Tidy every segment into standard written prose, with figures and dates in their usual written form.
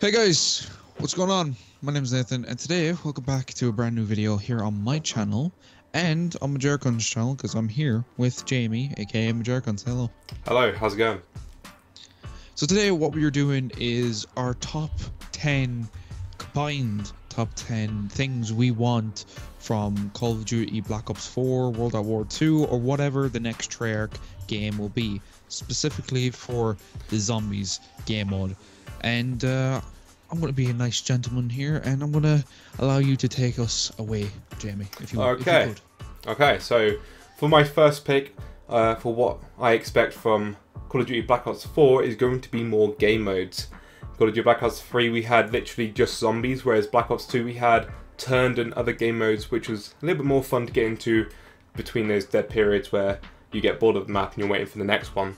Hey guys, what's going on? My name is Nathan, and today, welcome back to a brand new video here on my channel, and on Majerkon's channel, because I'm here with Jamie, aka Majerkons. Hello. Hello, how's it going? So today, what we are doing is our top 10 combined top 10 things we want from Call of Duty Black Ops 4, World at War 2, or whatever the next Treyarch game will be, specifically for the Zombies game mode. And I'm going to be a nice gentleman here, and I'm going to allow you to take us away, Jamie, if you could. Okay, so for my first pick, for what I expect from Call of Duty Black Ops 4 is going to be more game modes. Call of Duty Black Ops 3 we had literally just zombies, whereas Black Ops 2 we had turned and other game modes, which was a little bit more fun to get into between those dead periods where you get bored of the map and you're waiting for the next one.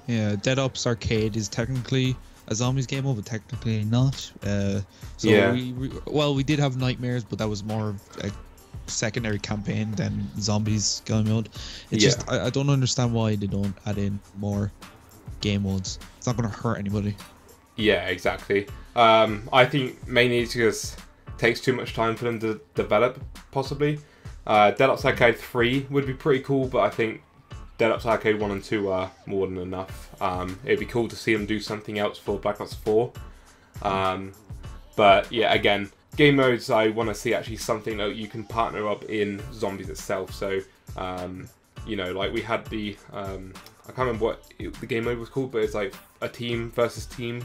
Yeah, Dead Ops Arcade is technically a zombies game mode, but technically not. We did have Nightmares, but that was more a secondary campaign than zombies game mode. It's just I don't understand why they don't add in more game modes. It's not going to hurt anybody. Yeah, exactly. I think mainly it's because it takes too much time for them to develop, possibly. Dead Ops Arcade 3 would be pretty cool, but I think Dead Ops Arcade 1 and 2 are more than enough. It'd be cool to see them do something else for Black Ops 4. But yeah, again, game modes, I want to see actually something that you can partner up in zombies itself. So, you know, like we had the, I can't remember what the game mode was called, but it's like a team versus team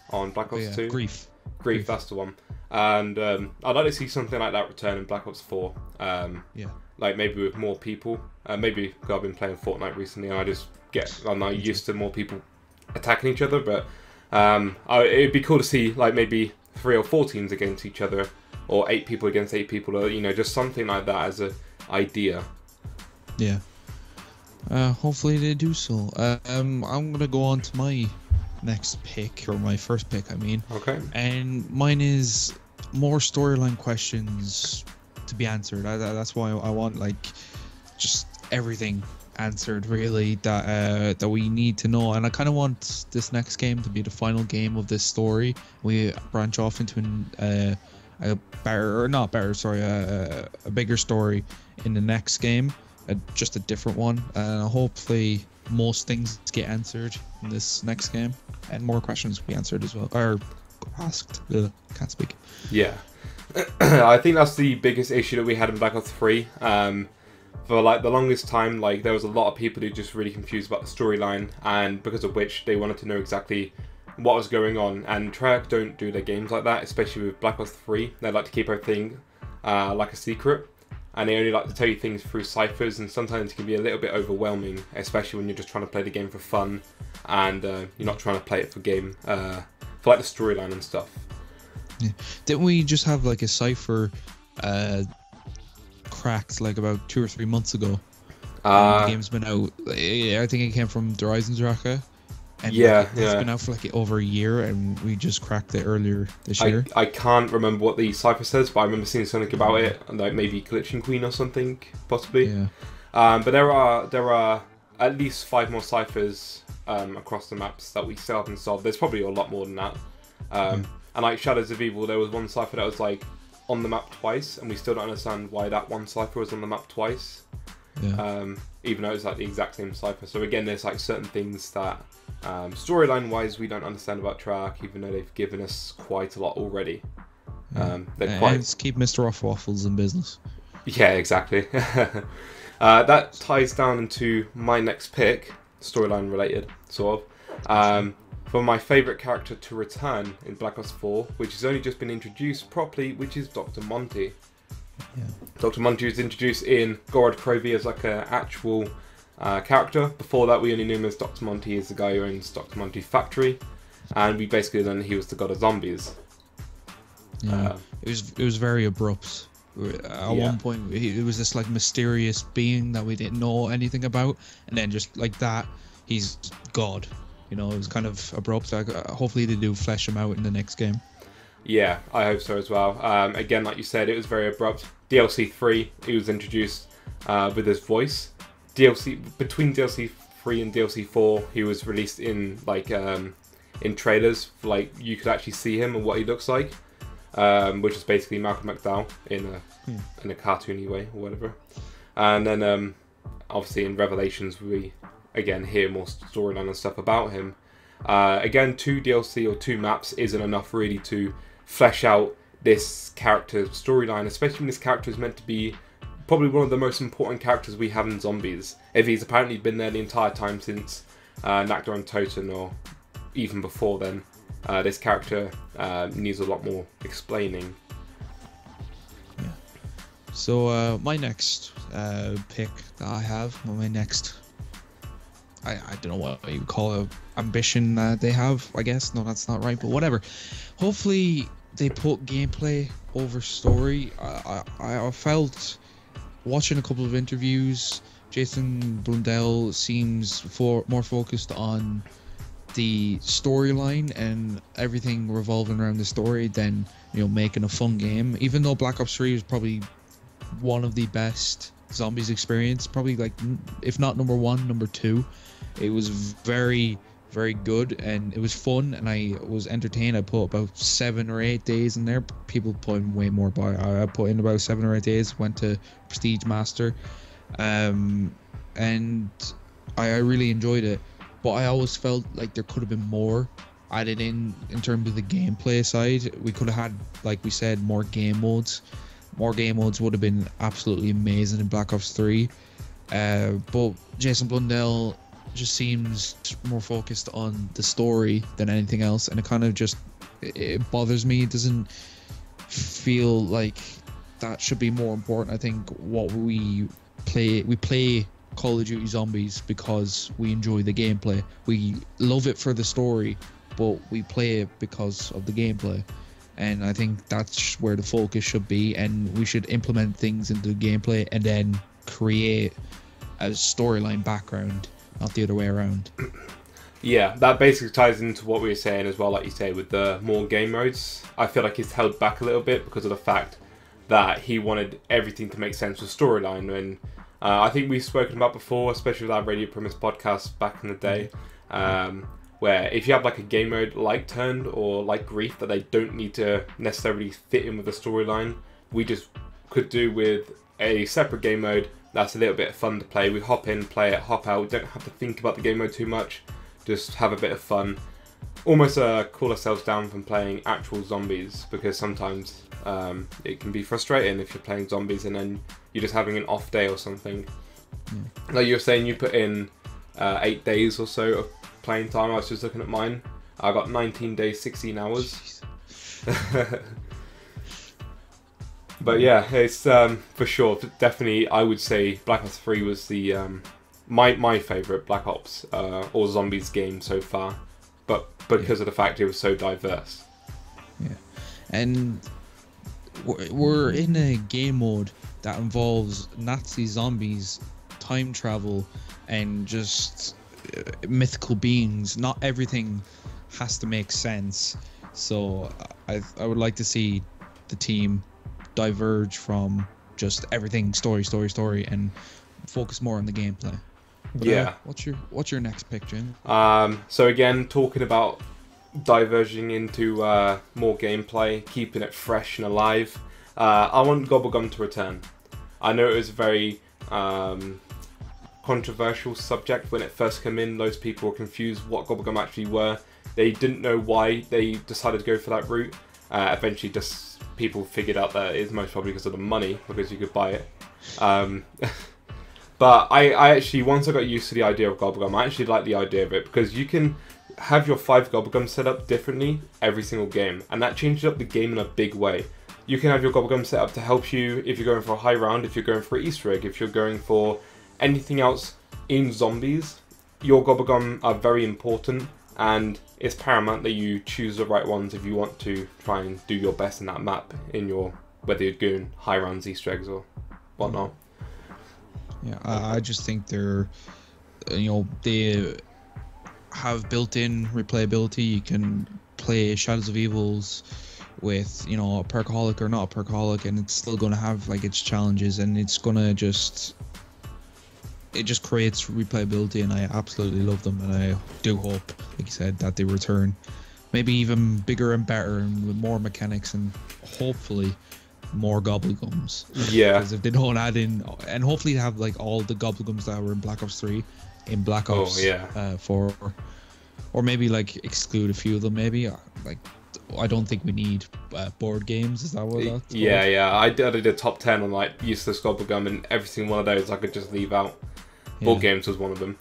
on Black Ops 2. Grief, that's the one. And I'd like to see something like that return in Black Ops 4. Like maybe with more people. Maybe because I've been playing Fortnite recently and I'm not used to more people attacking each other. But it'd be cool to see like maybe 3 or 4 teams against each other, or 8 people against 8 people, or you know, just something like that as an idea. Yeah. Hopefully they do so. I'm gonna go on to my next pick, or my first pick, I mean. Okay. And mine is more storyline questions to be answered. That's why I want like just everything answered, really, that we need to know. And I kind of want this next game to be the final game of this story. We branch off into a bigger story in the next game, just a different one. And hopefully most things get answered in this next game, and more questions be answered as well, or asked. Can't speak. Yeah. I think that's the biggest issue that we had in Black Ops 3. For like the longest time, like there was a lot of people who just really confused about the storyline, and because of which they wanted to know exactly what was going on. And Treyarch don't do their games like that, especially with Black Ops 3. They like to keep everything like a secret, and they only like to tell you things through ciphers, and sometimes it can be a little bit overwhelming, especially when you're just trying to play the game for fun and you're not trying to play it for like the storyline and stuff. Yeah. Didn't we just have like a cipher cracked like about 2 or 3 months ago? The game's been out. I think it came from Horizon Tracker. And it's been out for like over a year, and we just cracked it earlier this year. I can't remember what the cipher says, but I remember seeing something about it, like maybe Glitching Queen or something, possibly. Yeah. But there are at least 5 more ciphers across the maps that we still haven't solved. There's probably a lot more than that. And like Shadows of Evil, there was one cipher that was like on the map twice, and we still don't understand why that one cipher was on the map twice. Yeah. Even though it's like the exact same cipher. So again, there's like certain things that storyline wise we don't understand about Treyarch, even though they've given us quite a lot already. Let's keep Mr. Waffles in business. Yeah, exactly. That ties down into my next pick, storyline related, sort of. For my favourite character to return in Black Ops 4, which has only just been introduced properly, which is Dr. Monty. Yeah. Dr. Monty was introduced in Gorod Krovi as like an actual character. Before that, we only knew him as Dr. Monty as the guy who owns Dr. Monty Factory, and we basically learned he was the god of zombies. Yeah. It was very abrupt. At one point, it was this like mysterious being that we didn't know anything about, and then just like that, he's God. You know, it was kind of abrupt. Like, hopefully they do flesh him out in the next game. Yeah, I hope so as well. Again, like you said, it was very abrupt. DLC 3, he was introduced with his voice. Between DLC 3 and DLC 4, he was released in like in trailers. Like you could actually see him and what he looks like, which is basically Malcolm McDowell in a cartoony way or whatever. And then obviously in Revelations we again hear more storyline and stuff about him. Again, 2 DLC or 2 maps isn't enough really to flesh out this character's storyline, especially when this character is meant to be probably one of the most important characters we have in zombies. If he's apparently been there the entire time since Nakdor and Toten, or even before then, this character needs a lot more explaining. Yeah. So my next pick that I have, my next, I don't know what you would call it, ambition that they have, I guess. No, that's not right, but whatever. Hopefully they put gameplay over story. I felt watching a couple of interviews, Jason Blundell seems more focused on the storyline and everything revolving around the story than, you know, making a fun game. Even though Black Ops 3 was probably one of the best zombies experience, probably like, if not number 1, number 2. It was very, very good and it was fun and I was entertained. I put about 7 or 8 days in there. People put in way more, but I put in about 7 or 8 days, went to Prestige Master, and I really enjoyed it. But I always felt like there could have been more added in terms of the gameplay side. We could have had, like we said, more game modes. More game modes would have been absolutely amazing in Black Ops 3. But Jason Blundell just seems more focused on the story than anything else, and it kind of just, it bothers me. It doesn't feel like that should be more important. I think what we play Call of Duty Zombies because we enjoy the gameplay. We love it for the story, but we play it because of the gameplay. And I think that's where the focus should be, and we should implement things into the gameplay and then create a storyline background, not the other way around. Yeah, that basically ties into what we were saying as well, like you say, with the more game modes. I feel like he's held back a little bit because of the fact that he wanted everything to make sense with storyline. And I think we've spoken about before, especially with our Radio Premise podcast back in the day, where if you have like a game mode like Turned or like Grief that they don't need to necessarily fit in with the storyline, we just could do with a separate game mode that's a little bit fun to play. We hop in, play it, hop out. We don't have to think about the game mode too much. Just have a bit of fun. Almost cool ourselves down from playing actual zombies, because sometimes it can be frustrating if you're playing zombies and then you're just having an off day or something. Like you were saying, you put in 8 days or so of playing time. I was just looking at mine. I got 19 days, 16 hours. But yeah, it's for sure, definitely. I would say Black Ops 3 was the my favourite Black Ops or zombies game so far, but because of the fact it was so diverse. Yeah, and we're in a game mode that involves Nazi zombies, time travel, and just mythical beings. Not everything has to make sense. So I would like to see the team diverge from just everything story, and focus more on the gameplay. But, yeah. What's your next pick, Jim? So again, talking about diverging into more gameplay, keeping it fresh and alive. I want Gobblegum to return. I know it was a very controversial subject when it first came in. Those people were confused what Gobblegum actually were. They didn't know why they decided to go for that route. Eventually, just people figured out that it's most probably because of the money, because you could buy it. But I actually, once I got used to the idea of Gobblegum, I actually like the idea of it, because you can have your 5 Gobblegums set up differently every single game, and that changes up the game in a big way. You can have your Gobblegum set up to help you if you're going for a high round, if you're going for an Easter egg, if you're going for anything else in zombies. Your Gobblegum are very important, and it's paramount that you choose the right ones if you want to try and do your best in that map, in your, whether you're doing high rounds, Easter eggs, or whatnot. Yeah, I just think they're, they have built-in replayability. You can play Shadows of Evils with, a perkaholic or not a perkaholic, and it's still going to have like its challenges, and it's going to just it just creates replayability, and I absolutely love them. And I do hope, like you said, that they return, maybe even bigger and better, and with more mechanics, and hopefully more gobblegums. Yeah. Because if they don't add in, and hopefully have like all the gobblegums that were in Black Ops 3 in Black Ops 4, or maybe like exclude a few of them. Maybe like, I don't think we need board games. Is that what that's Yeah. I did a top 10 on like useless gobblegum, and every single one of those I could just leave out. Board games was one of them.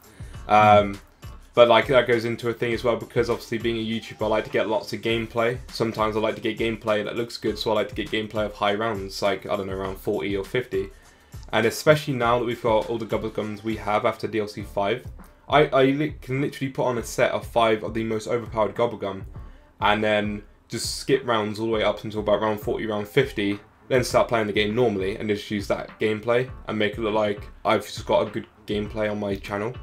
But like that goes into a thing as well, because obviously being a YouTuber, I like to get lots of gameplay. Sometimes I like to get gameplay that looks good, so I like to get gameplay of high rounds, like, I don't know, around 40 or 50. And especially now that we've got all the gobblegums we have after DLC 5, I can literally put on a set of 5 of the most overpowered gobblegum, and then just skip rounds all the way up until about round 40, round 50, then start playing the game normally, and just use that gameplay and make it look like I've just got a good gameplay on my channel.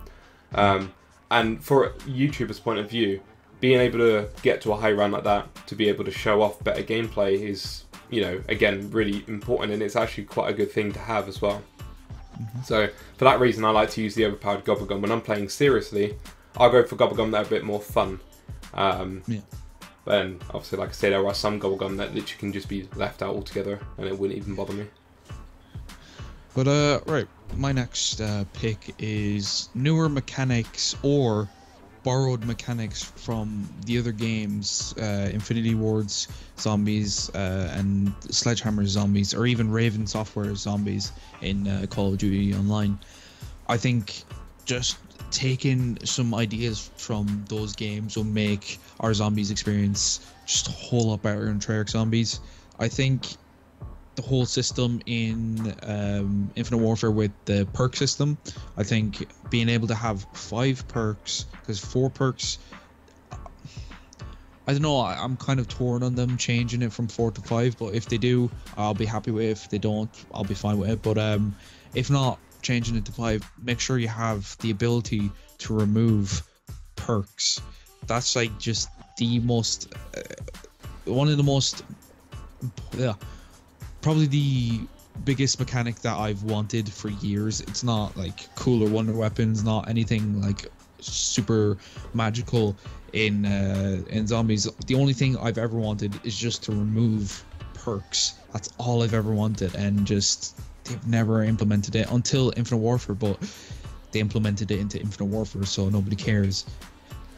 And for a YouTuber's point of view, being able to get to a high round like that, to be able to show off better gameplay is, you know, again, really important, and it's actually quite a good thing to have as well. So for that reason, I like to use the overpowered gobblegum. When I'm playing seriously, I'll go for gobblegum that are a bit more fun. Then obviously, like I said, there are some gobblegum that literally can just be left out altogether, and it wouldn't even bother me. But right, my next pick is newer mechanics or borrowed mechanics from the other games, Infinity Ward's zombies and Sledgehammer's zombies, or even Raven Software's zombies in Call of Duty Online. I think just taking some ideas from those games will make our zombies experience just a whole lot better in Treyarch Zombies. I think the whole system in Infinite Warfare with the perk system, I think being able to have 5 perks, because 4 perks, I don't know, I'm kind of torn on them changing it from 4 to 5, but if they do, I'll be happy with it. If they don't, I'll be fine with it. But if not, changing it to 5, make sure you have the ability to remove perks. That's like just the most, one of the most, probably the biggest mechanic that I've wanted for years. It's not like cooler wonder weapons, not anything like super magical in zombies. The only thing I've ever wanted is just to remove perks. That's all I've ever wanted, and just they've never implemented it until Infinite Warfare, but they implemented it into Infinite Warfare, so nobody cares.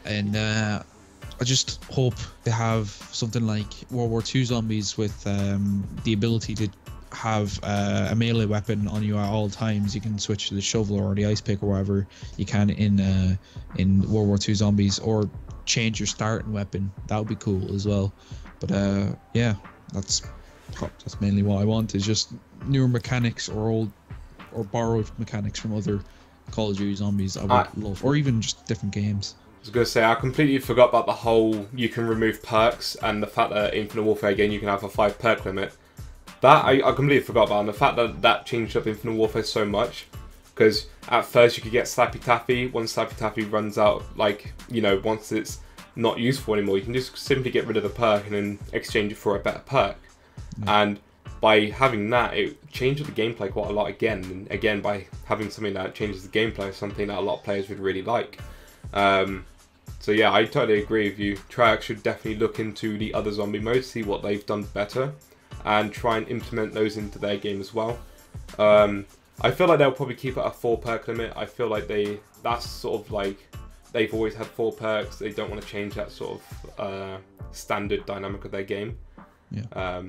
And I just hope they have something like World War II zombies with the ability to have a melee weapon on you at all times. You can switch to the shovel or the ice pick or whatever you can in World War II zombies, or change your starting weapon. That would be cool as well. But yeah, that's mainly what I want, is just newer mechanics or borrowed mechanics from other Call of Duty zombies. I would love, or even just different games. I was going to say, I completely forgot about the whole you can remove perks, and the fact that Infinite Warfare, again, you can have a 5 perk limit. That I completely forgot about, and the fact that that changed up Infinite Warfare so much. Because at first you could get Slappy Taffy. Once Slappy Taffy runs out, like, you know, once it's not useful anymore, you can just simply get rid of the perk and then exchange it for a better perk. And by having that, it changes the gameplay quite a lot again. And again, by having something that changes the gameplay, something that a lot of players would really like. So yeah, I totally agree with you. Treyarch should definitely look into the other zombie modes, see what they've done better, and try and implement those into their game as well. I feel like they'll probably keep it a 4 perk limit. I feel like that's sort of like, they've always had 4 perks. They don't want to change that sort of standard dynamic of their game. Yeah.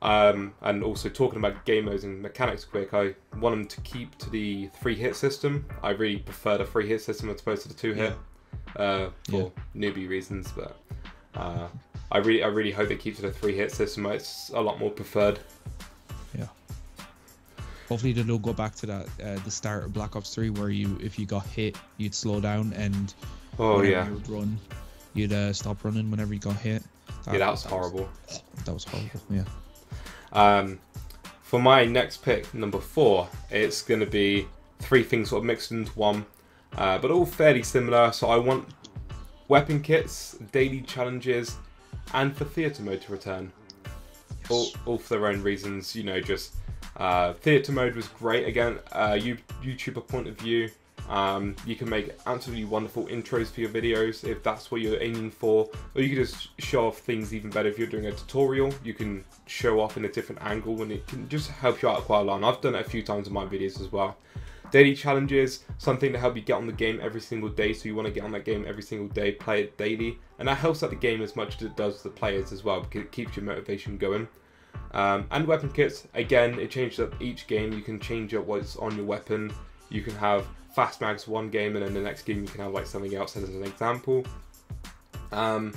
And also talking about game modes and mechanics quick, I want them to keep to the 3-hit system. I really prefer the 3-hit system as opposed to the 2-hit. For newbie reasons, but I really hope they keep to the 3-hit system. It's a lot more preferred. Yeah. Hopefully they'll go back to that the start of Black Ops 3, where if you got hit, you'd slow down, and you would run, you'd stop running whenever you got hit. That was horrible. That was horrible. Yeah. For my next pick, number 4, it's going to be 3 things sort of mixed into one. But all fairly similar. So I want weapon kits, daily challenges, and for theatre mode to return. All for their own reasons. You know, just Theatre mode was great. Again, YouTuber point of view. You can make absolutely wonderful intros for your videos if that's what you're aiming for, or you can just show off things even better if you're doing a tutorial. You can show off in a different angle and it can just help you out quite a lot. And I've done it a few times in my videos as well. Daily challenges, something to help you get on the game every single day, so you want to get on that game every single day, play it daily, and that helps out the game as much as it does the players as well, because it keeps your motivation going. And weapon kits, again, it changes up each game. You can change up what's on your weapon. You can have fast mags one game, and then the next game you can have like something else as an example. And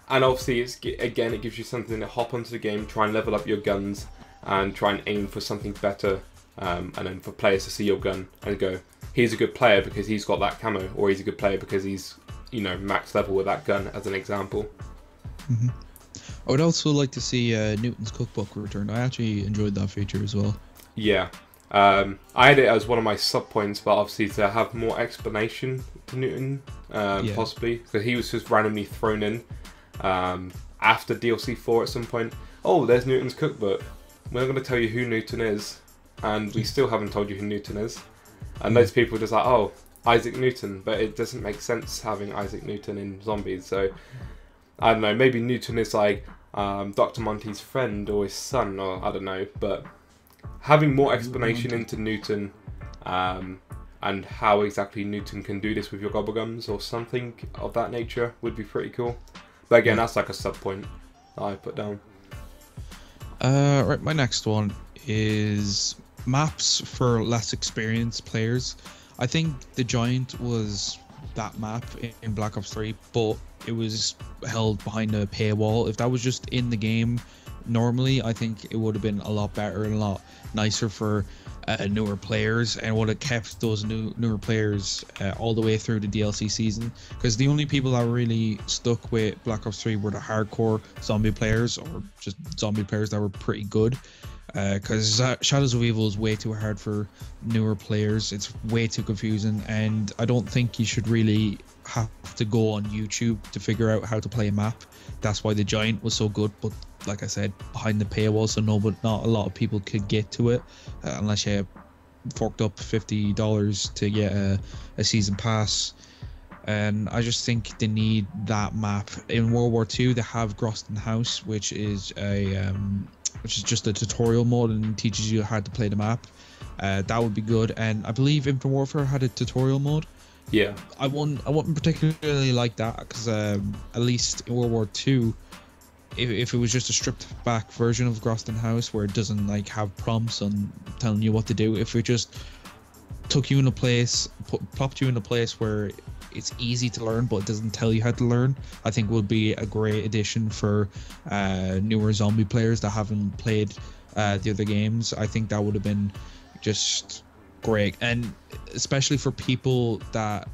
obviously, again, it gives you something to hop onto the game, try and level up your guns, and try and aim for something better. And then for players to see your gun and go, he's a good player because he's got that camo, or he's a good player because he's, you know, max level with that gun, as an example. Mm-hmm. I would also like to see Newton's cookbook returned. I actually enjoyed that feature as well. Yeah. I had it as one of my sub points, but obviously to have more explanation to Newton, possibly, because he was just randomly thrown in after DLC 4 at some point. Oh, there's Newton's cookbook. We're not going to tell you who Newton is, and we still haven't told you who Newton is. And those people are just like, oh, Isaac Newton, but it doesn't make sense having Isaac Newton in Zombies. So I don't know, maybe Newton is like Dr. Monty's friend or his son, or I don't know, but having more explanation into Newton and how exactly Newton can do this with your gobblegums or something of that nature would be pretty cool. But again, that's like a sub point that I put down. Right, my next one is maps for less experienced players. I think the Giant was that map in Black Ops 3, but it was held behind a paywall. If that was just in the game normally, I think it would have been a lot better and a lot nicer for newer players, and would have kept those newer players all the way through the DLC season, because the only people that really stuck with Black Ops 3 were the hardcore zombie players, or just zombie players that were pretty good, because Shadows of Evil is way too hard for newer players. It's way too confusing, and I don't think you should really have to go on YouTube to figure out how to play a map. That's why the Giant was so good, but like I said, behind the paywall, so not a lot of people could get to it unless you forked up $50 to get a season pass. And I just think they need that map. In World War II, they have Groston House, which is just a tutorial mode and teaches you how to play the map. That would be good. And I believe Infinite Warfare had a tutorial mode. Yeah, I wouldn't particularly like that, because at least in World War II, if it was just a stripped back version of Groston House where it doesn't like have prompts on telling you what to do, if it just took you in a place, plopped you in a place where it's easy to learn but it doesn't tell you how to learn, I think would be a great addition for newer zombie players that haven't played the other games. I think that would have been just great, and especially for people that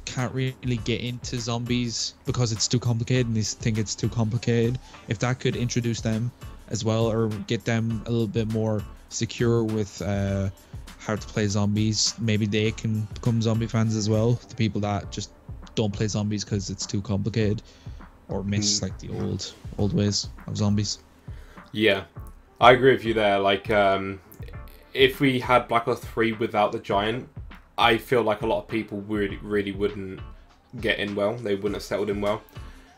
can't really get into zombies because it's too complicated and they think it's too complicated. If that could introduce them as well, or get them a little bit more secure with how to play zombies, maybe they can become zombie fans as well. The people that just don't play zombies because it's too complicated or miss like the old ways of zombies. Yeah, I agree with you there. Like, if we had Black Ops 3 without the Giant, I feel like a lot of people really wouldn't get in well. They wouldn't have settled in well.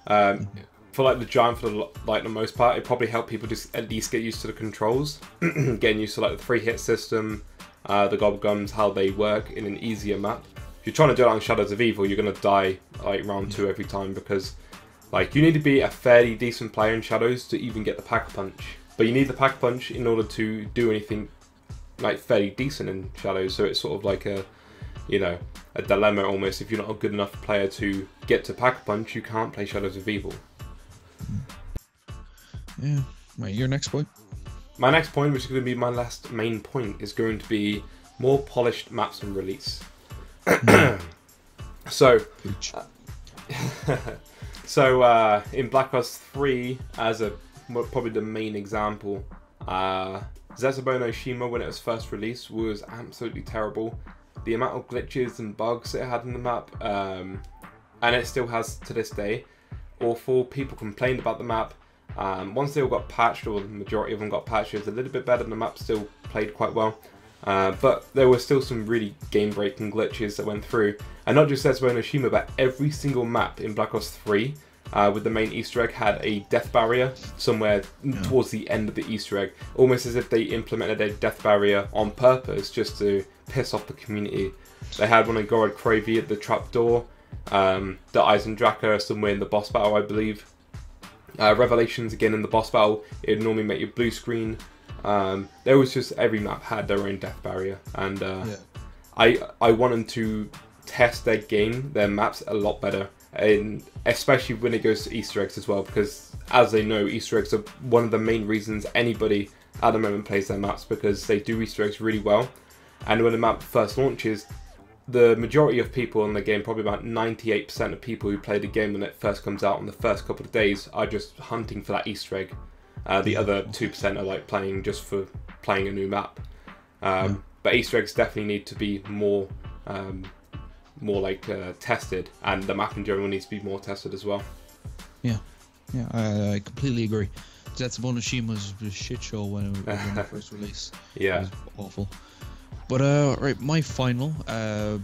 For like the Giant, for the most part, it probably helped people just at least get used to the controls, getting used to like the 3-hit system, the gobblegums, how they work in an easier map. If you're trying to do it on Shadows of Evil, you're gonna die like round 2 every time, because like you need to be a fairly decent player in Shadows to even get the Pack-a-Punch. But you need the Pack-a-Punch in order to do anything like fairly decent in Shadows. So it's sort of like a dilemma almost. If you're not a good enough player to get to Pack-a-Punch, you can't play Shadows of Evil. Yeah. Right, your next point? My next point, which is going to be my last main point, is going to be more polished maps and release. So in Black Ops 3, as probably the main example, Zetsubou No Shima, when it was first released, was absolutely terrible. The amount of glitches and bugs it had in the map, and it still has to this day, awful. People complained about the map, Once they all got patched, or the majority of them got patched, it was a little bit better. The map still played quite well. But there were still some really game-breaking glitches that went through. And not just Zetsubou No Shima, but every single map in Black Ops 3 with the main Easter egg had a death barrier somewhere towards the end of the Easter egg. Almost as if they implemented a death barrier on purpose just to piss off the community. They had one in Gorod Krovi at the trapdoor. The Eisendracher somewhere in the boss battle, I believe. Revelations again in the boss battle. It would normally make your blue screen. There was just, every map had their own death barrier, and I want them to test their maps a lot better, and especially when it goes to Easter eggs as well, because as they know, Easter eggs are one of the main reasons anybody at the moment plays their maps, because they do Easter eggs really well. And when the map first launches, the majority of people in the game, probably about 98% of people who play the game when it first comes out on the first couple of days, are just hunting for that Easter egg. The other 2% are like playing just for playing a new map. But Easter eggs definitely need to be more tested, and the map in general needs to be more tested as well. Yeah, I completely agree. Zetsubou No Shima was a shit show when it first released. Yeah, it was awful. But right, my final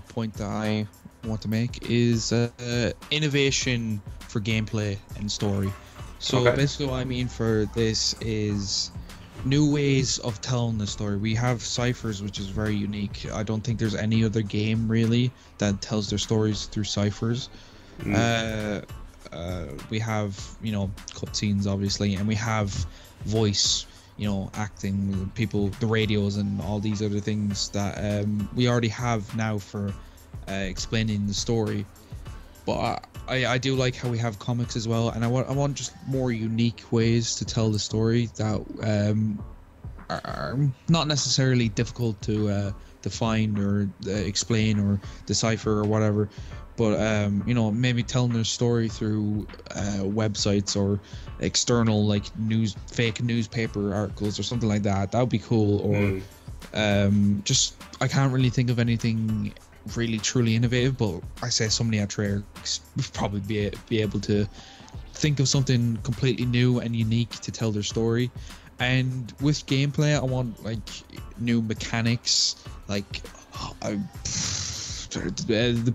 point that I want to make is innovation for gameplay and story. So basically what I mean for this is new ways of telling the story. We have ciphers, which is very unique. I don't think there's any other game really that tells their stories through ciphers. We have, cutscenes obviously, and we have voice, acting, people, the radios and all these other things that we already have now for explaining the story. But I do like how we have comics as well, and I want just more unique ways to tell the story that are not necessarily difficult to find or explain or decipher or whatever, but maybe telling their story through websites or external fake newspaper articles or something like that. That would be cool. Or I can't really think of anything really truly innovative, but I say somebody at Treyarch would probably be able to think of something completely new and unique to tell their story. And with gameplay, I want new mechanics. The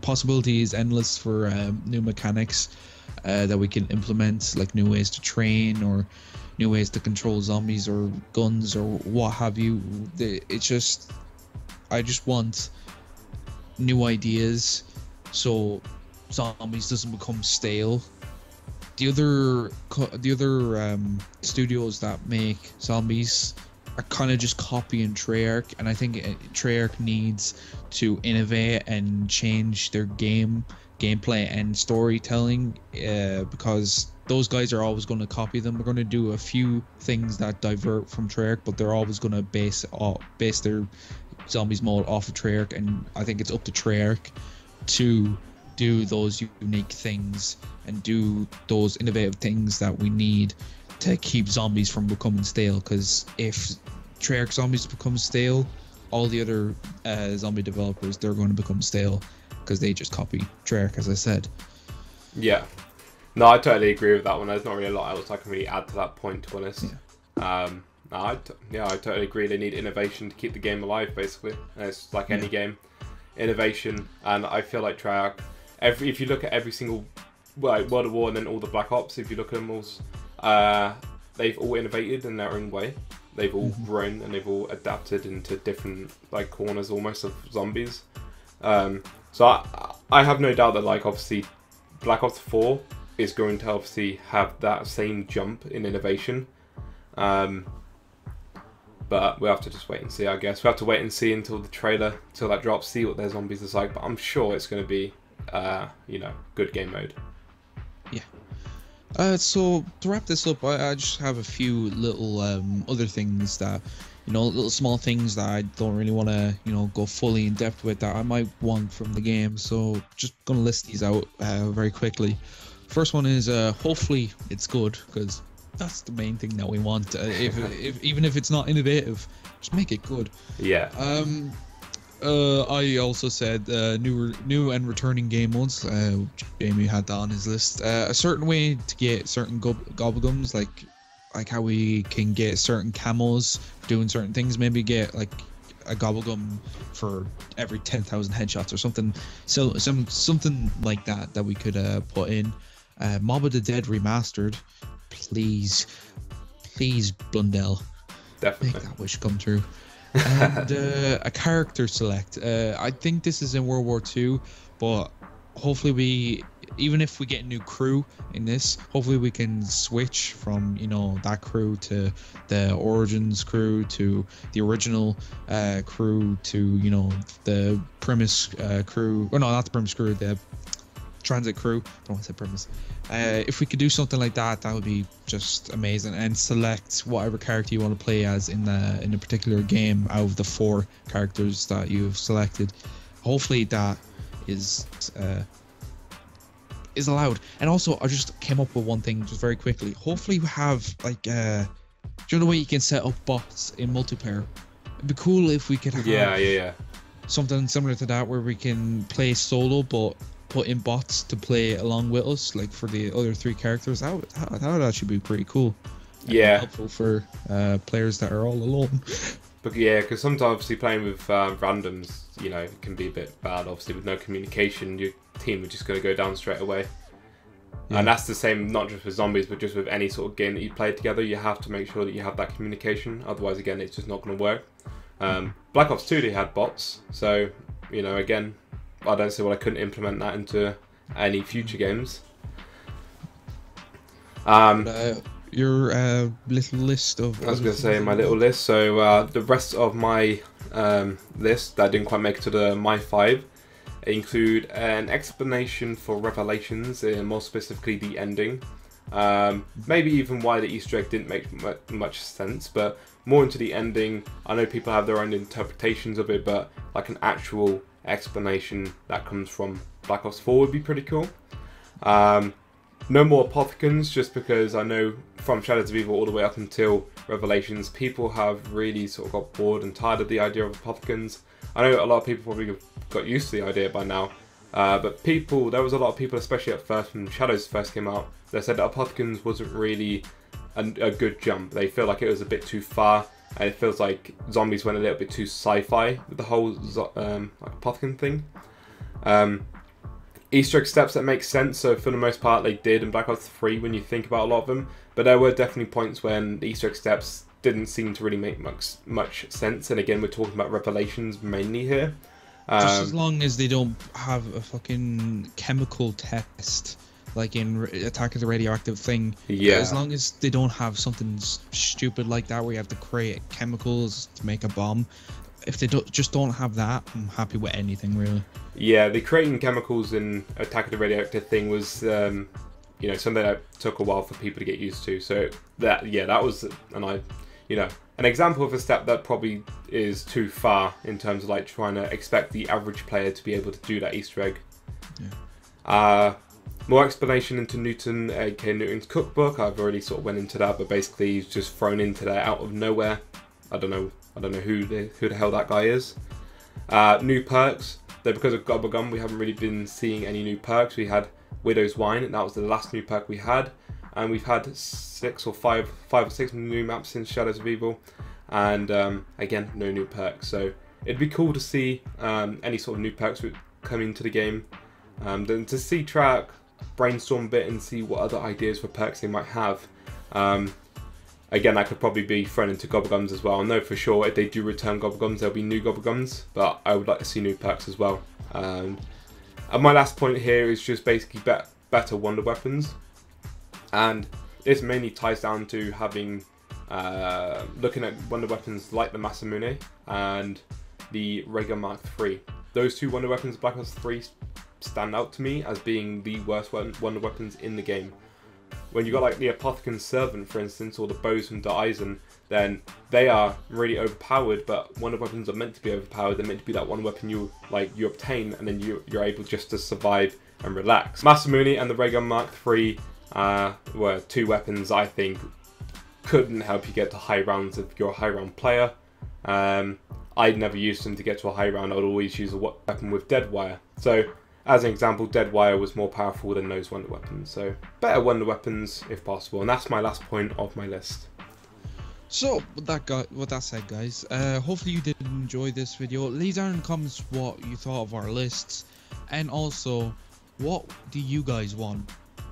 possibility is endless for new mechanics that we can implement, like new ways to train or new ways to control zombies or guns or what have you. I just want new ideas so zombies doesn't become stale. The other studios that make zombies are kind of just copying Treyarch, and I think Treyarch needs to innovate and change their gameplay and storytelling, because those guys are always going to copy them. They're going to do a few things that divert from Treyarch, but they're always going to base their zombies mode off of Treyarch, and I think it's up to Treyarch to do those unique things and do those innovative things that we need to keep zombies from becoming stale. Because if Treyarch zombies become stale, all the other zombie developers, they're going to become stale because they just copy Treyarch, as I said. Yeah, no, I totally agree with that one. There's not really a lot else I can really add to that point, to be honest. I totally agree. They need innovation to keep the game alive, basically. And it's like any game, innovation. And I feel like Treyarch, if you look at every single World of War and then all the Black Ops, if you look at them all, they've all innovated in their own way. They've all grown and they've all adapted into different corners almost of zombies. So I have no doubt that obviously Black Ops 4 is going to obviously have that same jump in innovation. But we'll have to just wait and see, I guess. We'll have to wait and see until the trailer, till that drops, see what their zombies is like. But I'm sure it's going to be, good game mode. Yeah. So to wrap this up, I just have a few little other things that, little small things that I don't really want to, go fully in depth with that I might want from the game. So just going to list these out very quickly. First one is hopefully it's good, because that's the main thing that we want. Even if it's not innovative, just make it good. Yeah. I also said new and returning game modes. Jamie had that on his list. A certain way to get certain gobblegums, like like how we can get certain camos doing certain things. Maybe get like a gobblegum for every 10,000 headshots or something. So something like that we could put in. Mob of the Dead remastered, please Blundell, Definitely make that wish come true. And a character select. I think this is in World War II, but hopefully even if we get a new crew in this, hopefully we can switch from, you know, that crew to the Origins crew to the original crew to, you know, the premise crew. Or no, not the premise crew, the transit crew. I don't want to say premise. If we could do something like that, that would be just amazing. And select whatever character you want to play as in a particular game out of the 4 characters that you've selected. Hopefully that is allowed. And also, I just came up with one thing just very quickly. Hopefully we have like do you know the way you can set up bots in multiplayer? It'd be cool if we could have something similar to that, where we can play solo but put in bots to play along with us, like for the other 3 characters. That would actually be pretty cool. Yeah, helpful for players that are all alone. But yeah, because sometimes obviously playing with randoms, you know, can be a bit bad. Obviously, with no communication, your team are just going to go down straight away. Yeah. And that's the same, not just with zombies, but just with any sort of game that you play together. You have to make sure that you have that communication. Otherwise, again, it's just not going to work. Black Ops 2, they had bots. So, you know, again, I don't see why I couldn't implement that into any future games. Your little list of... I was going to say my little list. So the rest of my list that didn't quite make it to my 5 include an explanation for Revelations, more specifically the ending. Maybe even why the Easter egg didn't make much sense, but more into the ending. I know people have their own interpretations of it, but like an actual explanation that comes from Black Ops 4 would be pretty cool. No more Apothicons, just because I know from Shadows of Evil all the way up until Revelations, people have really sort of got bored and tired of the idea of Apothicons. I know a lot of people probably got used to the idea by now, but there was a lot of people, especially at first when Shadows first came out, that said that Apothicons wasn't really a good jump. They feel like it was a bit too far, and it feels like zombies went a little bit too sci-fi with the whole like Apothicon thing. Easter egg steps that make sense, so for the most part they did in Black Ops 3 when you think about a lot of them, but there were definitely points when the Easter egg steps didn't seem to really make much sense, and again we're talking about Revelations mainly here. Just as long as they don't have a fucking chemical test like in Attack of the Radioactive thing. Yeah. As long as they don't have something stupid like that where you have to create chemicals to make a bomb. If they don't have that, I'm happy with anything really. Yeah, the creating chemicals in Attack of the Radioactive thing was, you know, something that took a while for people to get used to. So that was an example of a step that probably is too far in terms of like trying to expect the average player to be able to do that Easter egg. Yeah. More explanation into Newton, aka Newton's cookbook. I've already sort of went into that, but basically he's just thrown into there out of nowhere. I don't know who the hell that guy is. New perks. Though because of Gobblegum, we haven't really been seeing any new perks. We had Widow's Wine, and that was the last new perk we had. And we've had five or six new maps since Shadows of Evil. And again, no new perks. So it'd be cool to see any sort of new perks come into the game. Then to see Treyarch brainstorm a bit and see what other ideas for perks they might have. Again, that could probably be thrown into Gobblegums as well. I know for sure if they do return Gobblegums, there'll be new Gobblegums, but I would like to see new perks as well. And my last point here is just basically better wonder weapons. And this mainly ties down to having, looking at wonder weapons like the Masamune and the Rega Mark III. Those two wonder weapons, Black Ops 3, stand out to me as being the worst wonder weapons in the game. When you got like the Apothicon Servant, for instance, or the bows from Der Eisen, then they are really overpowered, but wonder weapons are meant to be overpowered. They're meant to be that one weapon you obtain, and then you're able just to survive and relax. Masamune and the Ray Gun Mark III were two weapons I think couldn't help you get to high rounds if you're a high round player. I'd never used them to get to a high round. I would always use a weapon with dead wire. So as an example, Deadwire was more powerful than those wonder weapons. So better wonder weapons if possible. And that's my last point of my list. So with that said, guys, hopefully you did enjoy this video. Leave down in the comments what you thought of our lists, and also what do you guys want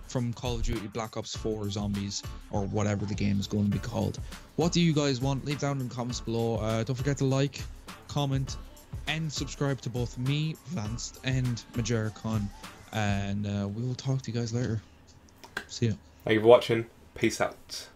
from Call of Duty Black Ops 4 Zombies, or whatever the game is going to be called. What do you guys want? Leave down in the comments below. Don't forget to like, comment, and subscribe to both me, Vanced, and Majericon, and we will talk to you guys later. See ya. Thank you for watching. Peace out.